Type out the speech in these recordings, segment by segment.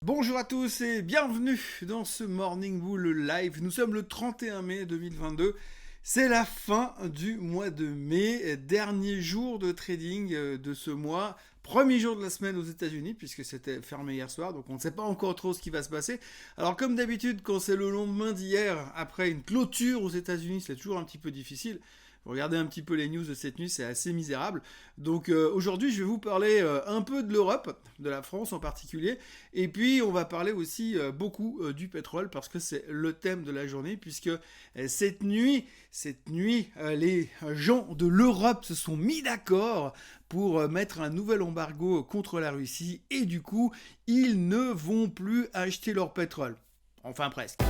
Bonjour à tous et bienvenue dans ce Morning Bull Live. Nous sommes le 31 mai 2022. C'est la fin du mois de mai, dernier jour de trading de ce mois, premier jour de la semaine aux États-Unis puisque c'était fermé hier soir, donc on ne sait pas encore trop ce qui va se passer. Alors comme d'habitude, quand c'est le lendemain d'hier, après une clôture aux États-Unis, c'est toujours un petit peu difficile. Regardez un petit peu les news de cette nuit, c'est assez misérable. Donc aujourd'hui, je vais vous parler un peu de l'Europe, de la France en particulier, et puis on va parler aussi beaucoup du pétrole parce que c'est le thème de la journée, puisque cette nuit, les gens de l'Europe se sont mis d'accord pour mettre un nouvel embargo contre la Russie, et du coup, ils ne vont plus acheter leur pétrole. Enfin presque.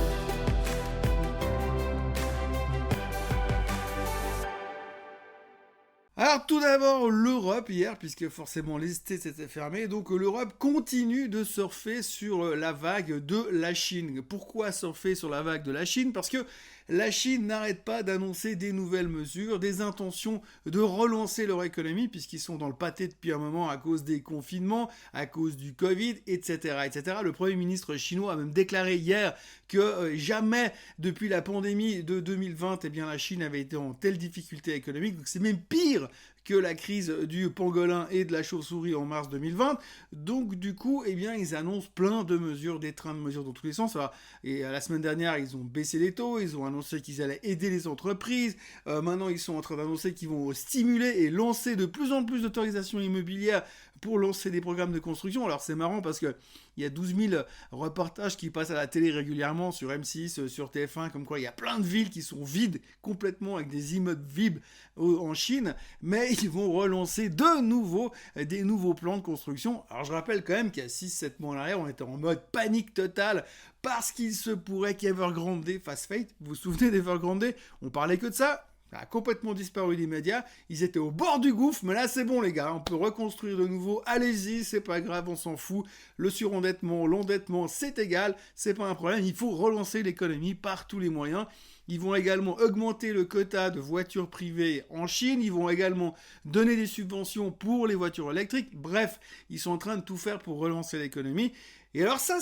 Alors tout d'abord l'Europe hier, puisque forcément les États s'étaient fermés, donc l'Europe continue de surfer sur la vague de la Chine. Pourquoi surfer sur la vague de la Chine? Parce que la Chine n'arrête pas d'annoncer des nouvelles mesures, des intentions de relancer leur économie, puisqu'ils sont dans le pâté depuis un moment à cause des confinements, à cause du Covid, etc. etc. Le Premier ministre chinois a même déclaré hier que jamais depuis la pandémie de 2020, eh bien, la Chine avait été en telle difficulté économique, donc c'est même pire que la crise du pangolin et de la chauve-souris en mars 2020. Donc du coup, eh bien, ils annoncent plein de mesures, des trains de mesures dans tous les sens. Et la semaine dernière, ils ont baissé les taux, ils ont annoncé qu'ils allaient aider les entreprises. Maintenant, ils sont en train d'annoncer qu'ils vont stimuler et lancer de plus en plus d'autorisations immobilières pour lancer des programmes de construction. Alors c'est marrant parce que il y a 12 000 reportages qui passent à la télé régulièrement sur M6, sur TF1, comme quoi il y a plein de villes qui sont vides complètement avec des immeubles vides en Chine, mais ils vont relancer des nouveaux plans de construction. Alors je rappelle quand même qu'il y a 6-7 mois en arrière, on était en mode panique totale parce qu'il se pourrait qu'Evergrande fasse faillite. Vous vous souvenez d'Evergrande? On parlait que de ça. Ça a complètement disparu des médias. Ils étaient au bord du gouffre, mais là c'est bon les gars, on peut reconstruire de nouveau. Allez-y, c'est pas grave, on s'en fout. Le surendettement, l'endettement, c'est égal, c'est pas un problème. Il faut relancer l'économie par tous les moyens. Ils vont également augmenter le quota de voitures privées en Chine. Ils vont également donner des subventions pour les voitures électriques. Bref, ils sont en train de tout faire pour relancer l'économie. Et alors ça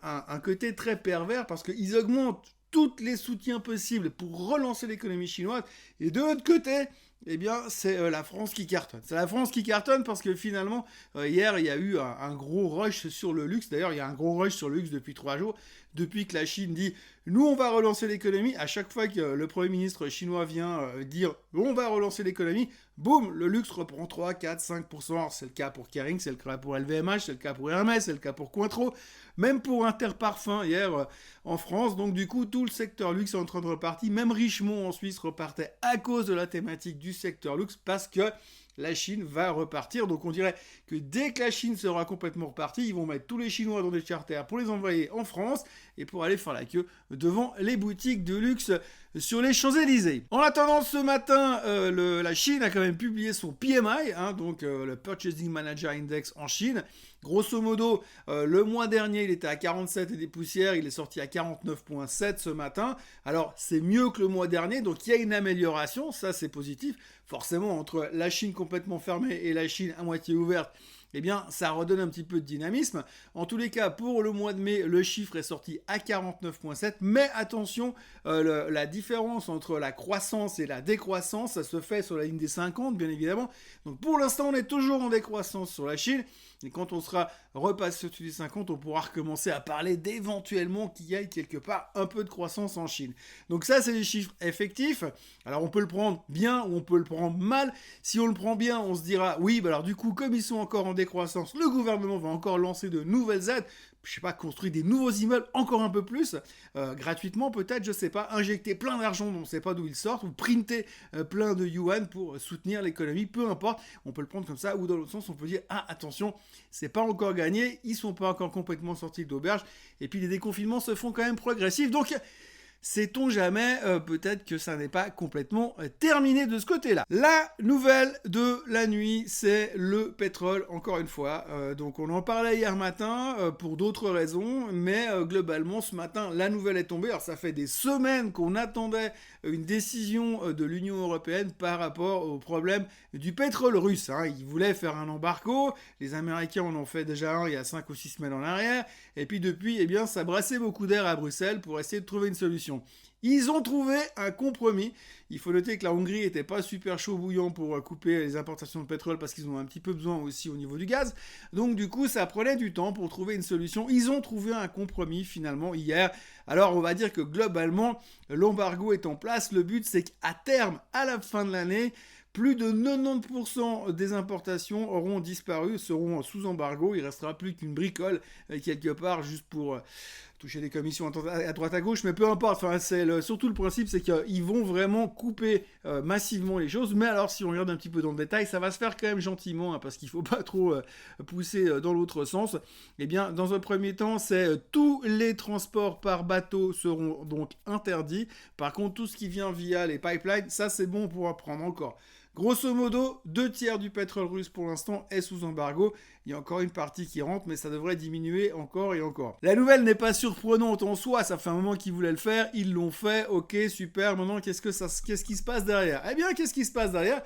a un côté très pervers parce qu'ils augmentent tous les soutiens possibles pour relancer l'économie chinoise. Et de l'autre côté, eh bien, c'est la France qui cartonne. C'est la France qui cartonne parce que finalement, hier, il y a eu un gros rush sur le luxe. D'ailleurs, il y a un gros rush sur le luxe depuis 3 jours. Depuis que la Chine dit « Nous, on va relancer l'économie », à chaque fois que le Premier ministre chinois vient dire « On va relancer l'économie », boum, le luxe reprend 3, 4, 5%. Alors, c'est le cas pour Kering, c'est le cas pour LVMH, c'est le cas pour Hermès, c'est le cas pour Cointreau, même pour Interparfum hier en France. Donc du coup, tout le secteur luxe est en train de repartir. Même Richemont en Suisse repartait à cause de la thématique du secteur luxe parce que la Chine va repartir. Donc on dirait que dès que la Chine sera complètement repartie, ils vont mettre tous les Chinois dans des charters pour les envoyer en France et pour aller faire la queue devant les boutiques de luxe sur les Champs-Élysées. En attendant, ce matin, la Chine a quand même publié son PMI, donc le Purchasing Manager Index en Chine. Grosso modo, le mois dernier, il était à 47 et des poussières, il est sorti à 49,7 ce matin. Alors, c'est mieux que le mois dernier, donc il y a une amélioration, ça c'est positif. Forcément, entre la Chine complètement fermée et la Chine à moitié ouverte, eh bien, ça redonne un petit peu de dynamisme. En tous les cas, pour le mois de mai, le chiffre est sorti à 49,7. Mais attention, la différence entre la croissance et la décroissance, ça se fait sur la ligne des 50, bien évidemment. Donc pour l'instant, on est toujours en décroissance sur la Chine. Et quand on sera repassé au-dessus des 50, on pourra recommencer à parler d'éventuellement qu'il y ait quelque part un peu de croissance en Chine. Donc ça, c'est les chiffres effectifs. Alors on peut le prendre bien ou on peut le prendre mal. Si on le prend bien, on se dira, oui, bah alors du coup, comme ils sont encore en décroissance, le gouvernement va encore lancer de nouvelles aides. Je sais pas, construire des nouveaux immeubles encore un peu plus, gratuitement peut-être, je sais pas, injecter plein d'argent dont on ne sait pas d'où ils sortent, ou printer plein de yuan pour soutenir l'économie, peu importe, on peut le prendre comme ça, ou dans l'autre sens, on peut dire, ah attention, c'est pas encore gagné, ils sont pas encore complètement sortis de l'auberge, et puis les déconfinements se font quand même progressifs, donc Sait-on jamais, peut-être que ça n'est pas complètement terminé de ce côté-là. La nouvelle de la nuit, c'est le pétrole, encore une fois. Donc on en parlait hier matin pour d'autres raisons, mais globalement ce matin, la nouvelle est tombée. Alors ça fait des semaines qu'on attendait une décision de l'Union européenne par rapport au problème du pétrole russe. Ils voulaient faire un embargo, les Américains en ont fait déjà un il y a 5 ou 6 semaines en arrière, et puis depuis, eh bien, ça brassait beaucoup d'air à Bruxelles pour essayer de trouver une solution. Ils ont trouvé un compromis. Il faut noter que la Hongrie n'était pas super chaud bouillant pour couper les importations de pétrole parce qu'ils ont un petit peu besoin aussi au niveau du gaz. Donc du coup, ça prenait du temps pour trouver une solution. Ils ont trouvé un compromis finalement hier. Alors on va dire que globalement, l'embargo est en place. Le but, c'est qu'à terme, à la fin de l'année, plus de 90% des importations auront disparu, seront sous embargo. Il ne restera plus qu'une bricole quelque part juste pour toucher des commissions à droite à gauche, mais peu importe. Enfin, surtout le principe, c'est qu'ils vont vraiment couper massivement les choses. Mais alors, si on regarde un petit peu dans le détail, ça va se faire quand même gentiment, parce qu'il ne faut pas trop pousser dans l'autre sens. Eh bien, dans un premier temps, c'est tous les transports par bateau seront donc interdits. Par contre, tout ce qui vient via les pipelines, ça c'est bon, on pourra prendre encore. Grosso modo, 2/3 du pétrole russe pour l'instant est sous embargo. Il y a encore une partie qui rentre, mais ça devrait diminuer encore et encore. La nouvelle n'est pas surprenante en soi, ça fait un moment qu'ils voulaient le faire, ils l'ont fait, ok, super, maintenant qu'est-ce qui se passe derrière ? Eh bien, qu'est-ce qui se passe derrière ?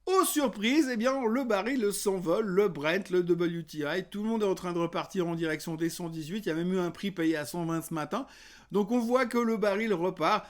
Aux surprises, eh bien, le baril s'envole, le Brent, le WTI, tout le monde est en train de repartir en direction des 118, il y a même eu un prix payé à 120 ce matin, donc on voit que le baril repart.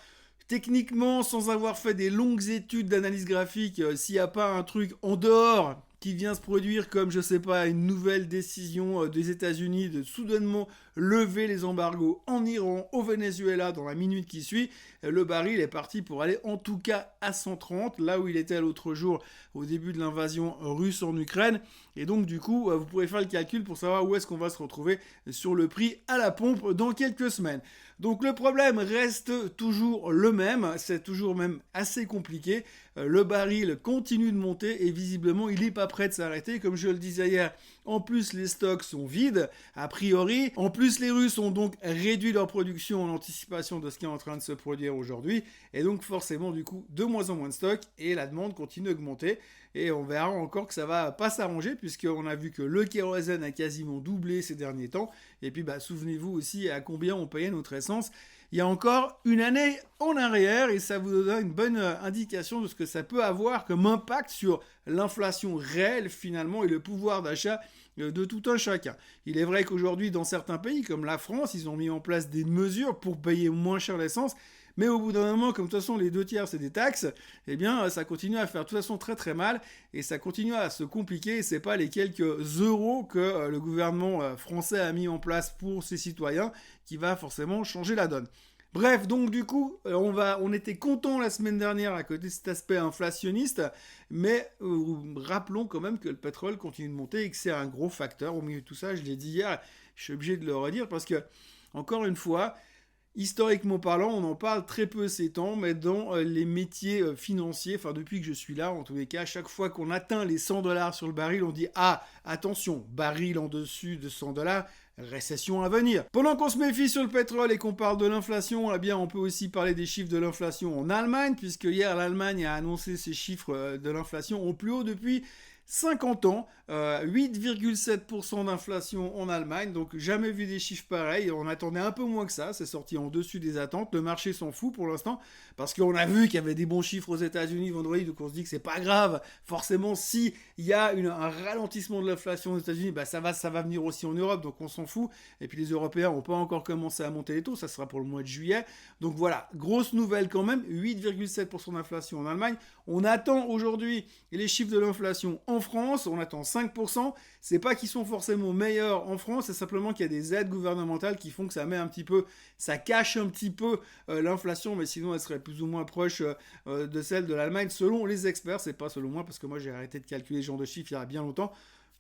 Techniquement, sans avoir fait des longues études d'analyse graphique, s'il n'y a pas un truc en dehors qui vient se produire comme, je sais pas, une nouvelle décision des États-Unis de soudainement lever les embargos en Iran, au Venezuela dans la minute qui suit, le baril est parti pour aller en tout cas à 130, là où il était l'autre jour au début de l'invasion russe en Ukraine. Et donc du coup, vous pourrez faire le calcul pour savoir où est-ce qu'on va se retrouver sur le prix à la pompe dans quelques semaines. Donc le problème reste toujours le même, c'est toujours même assez compliqué. Le baril continue de monter et visiblement il n'est pas prêt de s'arrêter. Comme je le disais hier, en plus les stocks sont vides, a priori. En plus les Russes ont donc réduit leur production en anticipation de ce qui est en train de se produire aujourd'hui. Et donc forcément du coup de moins en moins de stocks et la demande continue d'augmenter. Et on verra encore que ça va pas s'arranger puisqu'on a vu que le kérosène a quasiment doublé ces derniers temps. Et puis souvenez-vous aussi à combien on payait notre essence il y a encore une année en arrière et ça vous donne une bonne indication de ce que ça peut avoir comme impact sur l'inflation réelle finalement et le pouvoir d'achat de tout un chacun. Il est vrai qu'aujourd'hui dans certains pays comme la France, ils ont mis en place des mesures pour payer moins cher l'essence. Mais au bout d'un moment, comme de toute façon les 2/3 c'est des taxes, eh bien ça continue à faire de toute façon très très mal et ça continue à se compliquer. Et c'est pas les quelques euros que le gouvernement français a mis en place pour ses citoyens qui va forcément changer la donne. Bref, donc du coup, on était content la semaine dernière à côté de cet aspect inflationniste, mais rappelons quand même que le pétrole continue de monter et que c'est un gros facteur au milieu de tout ça. Je l'ai dit hier, je suis obligé de le redire parce que, encore une fois, historiquement parlant, on en parle très peu ces temps, mais dans les métiers financiers, enfin depuis que je suis là, en tous les cas, chaque fois qu'on atteint les $100 sur le baril, on dit « Ah, attention, baril en dessus de $100, récession à venir ». Pendant qu'on se méfie sur le pétrole et qu'on parle de l'inflation, eh bien on peut aussi parler des chiffres de l'inflation en Allemagne, puisque hier l'Allemagne a annoncé ses chiffres de l'inflation au plus haut depuis 50 ans, 8,7% d'inflation en Allemagne, donc jamais vu des chiffres pareils, on attendait un peu moins que ça, c'est sorti en dessus des attentes, le marché s'en fout pour l'instant, parce qu'on a vu qu'il y avait des bons chiffres aux États-Unis vendredi, donc on se dit que c'est pas grave, forcément si il y a un ralentissement de l'inflation aux États-Unis, ça va venir aussi en Europe, donc on s'en fout, et puis les Européens n'ont pas encore commencé à monter les taux, ça sera pour le mois de juillet, donc voilà, grosse nouvelle quand même, 8,7% d'inflation en Allemagne, on attend aujourd'hui les chiffres de l'inflation en France, on attend 5%, c'est pas qu'ils sont forcément meilleurs en France, c'est simplement qu'il y a des aides gouvernementales qui font que ça cache un petit peu l'inflation, mais sinon elle serait plus ou moins proche de celle de l'Allemagne, selon les experts, c'est pas selon moi, parce que moi j'ai arrêté de calculer ce genre de chiffres il y a bien longtemps,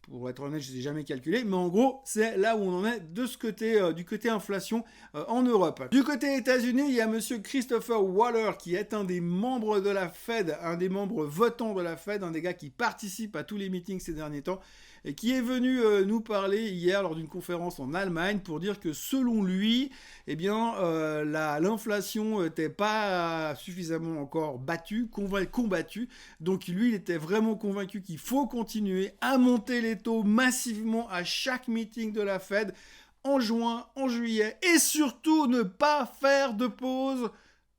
pour être honnête, je ne les ai jamais calculés, mais en gros, c'est là où on en est de ce côté, du côté inflation en Europe. Du côté États-Unis, il y a monsieur Christopher Waller, qui est un des membres de la Fed, un des membres votants de la Fed, un des gars qui participe à tous les meetings ces derniers temps. et qui est venu nous parler hier lors d'une conférence en Allemagne pour dire que selon lui, eh bien, l'inflation n'était pas suffisamment encore combattue. Donc lui, il était vraiment convaincu qu'il faut continuer à monter les taux massivement à chaque meeting de la Fed en juin, en juillet, et surtout ne pas faire de pause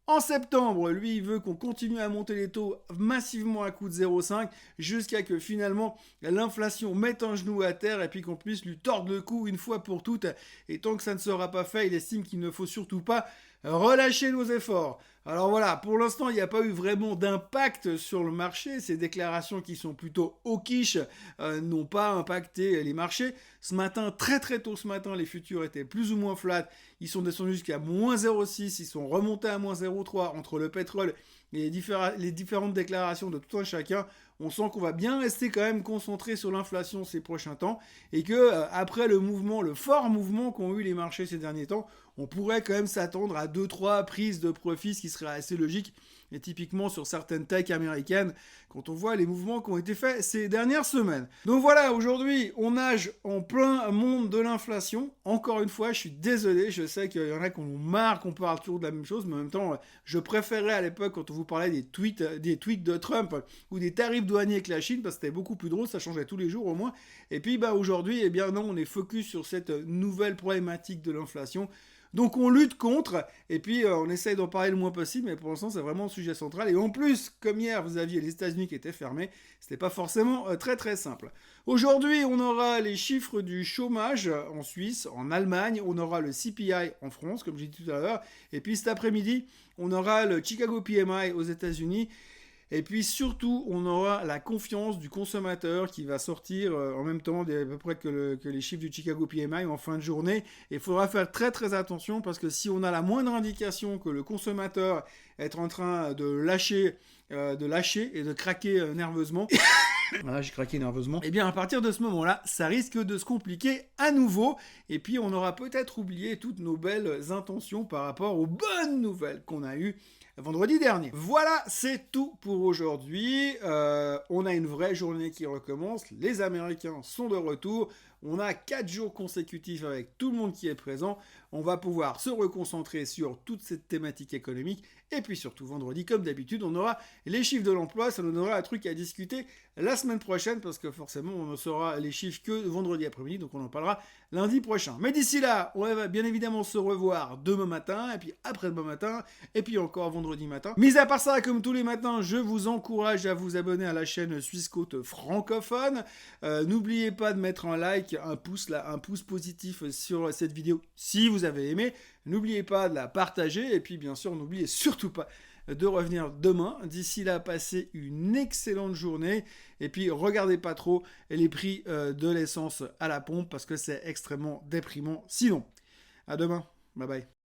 en septembre. Lui, il veut qu'on continue à monter les taux massivement à coup de 0,5 jusqu'à que finalement l'inflation mette un genou à terre et puis qu'on puisse lui tordre le cou une fois pour toutes. Et tant que ça ne sera pas fait, il estime qu'il ne faut surtout pas relâcher nos efforts. Alors voilà, pour l'instant, il n'y a pas eu vraiment d'impact sur le marché. Ces déclarations qui sont plutôt hawkish n'ont pas impacté les marchés. Ce matin, très très tôt ce matin, les futurs étaient plus ou moins flat. Ils sont descendus jusqu'à moins 0,6. Ils sont remontés à moins 0,3 entre le pétrole et les différentes déclarations de tout un chacun. On sent qu'on va bien rester quand même concentré sur l'inflation ces prochains temps et que après le fort mouvement qu'ont eu les marchés ces derniers temps, on pourrait quand même s'attendre à 2-3 prises de profit, ce qui serait assez logique. Et typiquement sur certaines techs américaines, quand on voit les mouvements qui ont été faits ces dernières semaines. Donc voilà, aujourd'hui, on nage en plein monde de l'inflation. Encore une fois, je suis désolé, je sais qu'il y en a qui ont marre qu'on parle toujours de la même chose, mais en même temps, je préférais à l'époque, quand on vous parlait des tweets de Trump ou des tarifs douaniers avec la Chine, parce que c'était beaucoup plus drôle, ça changeait tous les jours au moins. Et puis aujourd'hui, eh bien non, on est focus sur cette nouvelle problématique de l'inflation. Donc on lutte contre, et puis on essaye d'en parler le moins possible, mais pour l'instant c'est vraiment le sujet central. Et en plus, comme hier vous aviez les États-Unis qui étaient fermés, c'était pas forcément très très simple. Aujourd'hui, on aura les chiffres du chômage en Suisse, en Allemagne, on aura le CPI en France, comme j'ai dit tout à l'heure, et puis cet après-midi, on aura le Chicago PMI aux États-Unis. Et puis surtout, on aura la confiance du consommateur qui va sortir en même temps à peu près que les chiffres du Chicago PMI en fin de journée. Et il faudra faire très très attention parce que si on a la moindre indication que le consommateur est en train de lâcher et de craquer nerveusement... Voilà, j'ai craqué nerveusement. Et bien, à partir de ce moment-là, ça risque de se compliquer à nouveau. Et puis, on aura peut-être oublié toutes nos belles intentions par rapport aux bonnes nouvelles qu'on a eues vendredi dernier. Voilà, c'est tout pour aujourd'hui. On a une vraie journée qui recommence. Les Américains sont de retour. On a 4 jours consécutifs avec tout le monde qui est présent. On va pouvoir se reconcentrer sur toute cette thématique économique. Et puis surtout, vendredi, comme d'habitude, on aura les chiffres de l'emploi. Ça nous donnera un truc à discuter la semaine prochaine parce que forcément, on ne saura les chiffres que vendredi après-midi. Donc on en parlera lundi prochain. Mais d'ici là, on va bien évidemment se revoir demain matin et puis après-demain matin et puis encore vendredi matin. Mis à part ça, comme tous les matins, je vous encourage à vous abonner à la chaîne Suisse Côte francophone. N'oubliez pas de mettre un like, un pouce positif sur cette vidéo si vous avez aimé. N'oubliez pas de la partager et puis bien sûr n'oubliez surtout pas de revenir demain. D'ici là, passez une excellente journée et puis regardez pas trop les prix de l'essence à la pompe parce que c'est extrêmement déprimant sinon. À demain, bye bye.